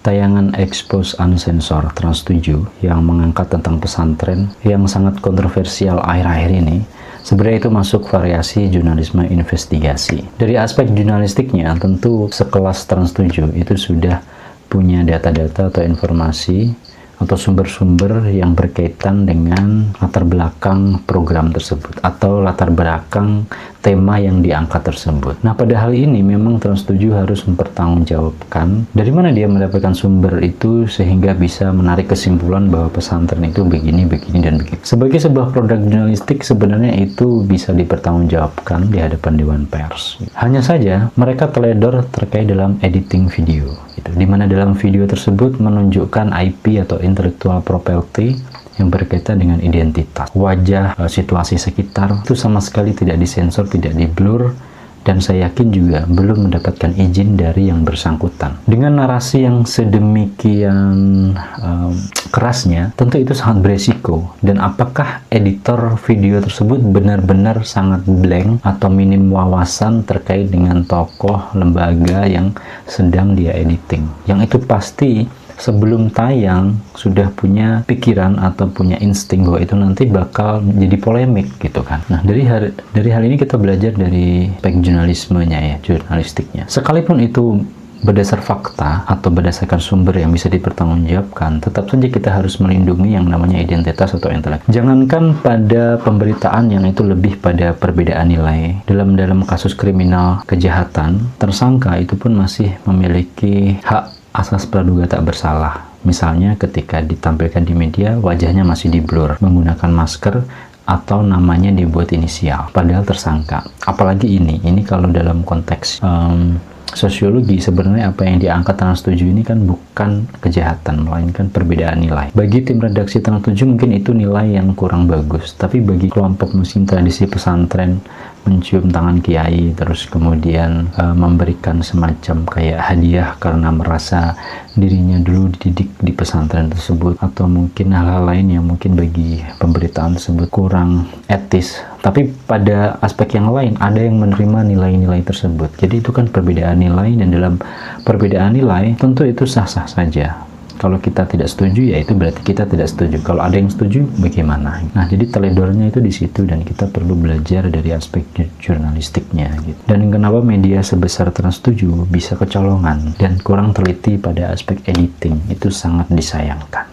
tayangan Expose Unsensor Trans 7 yang mengangkat tentang pesantren yang sangat kontroversial akhir-akhir ini, sebenarnya itu masuk variasi jurnalisme investigasi. Dari aspek jurnalistiknya, tentu sekelas Trans 7 itu sudah punya data-data atau informasi atau sumber-sumber yang berkaitan dengan latar belakang program tersebut atau latar belakang tema yang diangkat tersebut. Nah, pada hal ini memang Trans 7 harus mempertanggungjawabkan dari mana dia mendapatkan sumber itu sehingga bisa menarik kesimpulan bahwa pesantren itu begini, dan begitu. Sebagai sebuah produk jurnalistik, sebenarnya itu bisa dipertanggungjawabkan di hadapan Dewan Pers. Hanya saja mereka teledor terkait dalam editing video, di mana dalam video tersebut menunjukkan IP atau intellectual property yang berkaitan dengan identitas, wajah, situasi sekitar, itu sama sekali tidak disensor, tidak diblur, dan saya yakin juga belum mendapatkan izin dari yang bersangkutan. Dengan narasi yang sedemikian kerasnya, tentu itu sangat beresiko. Dan apakah editor video tersebut benar-benar sangat blank atau minim wawasan terkait dengan tokoh, lembaga yang sedang dia editing? Yang itu pasti sebelum tayang sudah punya pikiran atau punya insting bahwa itu nanti bakal menjadi polemik gitu kan. Nah, dari hal ini kita belajar dari aspek jurnalismenya ya, jurnalistiknya. Sekalipun itu berdasar fakta atau berdasarkan sumber yang bisa dipertanggungjawabkan, tetap saja kita harus melindungi yang namanya identitas atau intelek. Jangankan pada pemberitaan yang itu lebih pada perbedaan nilai. Dalam kasus kriminal kejahatan, tersangka itu pun masih memiliki hak asas praduga tak bersalah. Misalnya ketika ditampilkan di media, wajahnya masih di-blur, menggunakan masker, atau namanya dibuat inisial, padahal tersangka. Apalagi ini kalau dalam konteks sosiologi, sebenarnya apa yang diangkat Trans 7 ini kan bukan kejahatan, melainkan perbedaan nilai. Bagi tim redaksi Trans 7 mungkin itu nilai yang kurang bagus, tapi bagi kelompok muslim tradisi pesantren, mencium tangan kiai, terus kemudian memberikan semacam kayak hadiah karena merasa dirinya dulu dididik di pesantren tersebut, atau mungkin hal-hal lain yang mungkin bagi pemberitaan tersebut kurang etis, tapi pada aspek yang lain ada yang menerima nilai-nilai tersebut. Jadi itu kan perbedaan nilai, dan dalam perbedaan nilai tentu itu sah-sah saja. Kalau kita tidak setuju, ya itu berarti kita tidak setuju. Kalau ada yang setuju, bagaimana? Nah, jadi teledornya itu di situ, dan kita perlu belajar dari aspek jurnalistiknya gitu. Dan kenapa media sebesar Trans 7 bisa kecolongan dan kurang teliti pada aspek editing, itu sangat disayangkan.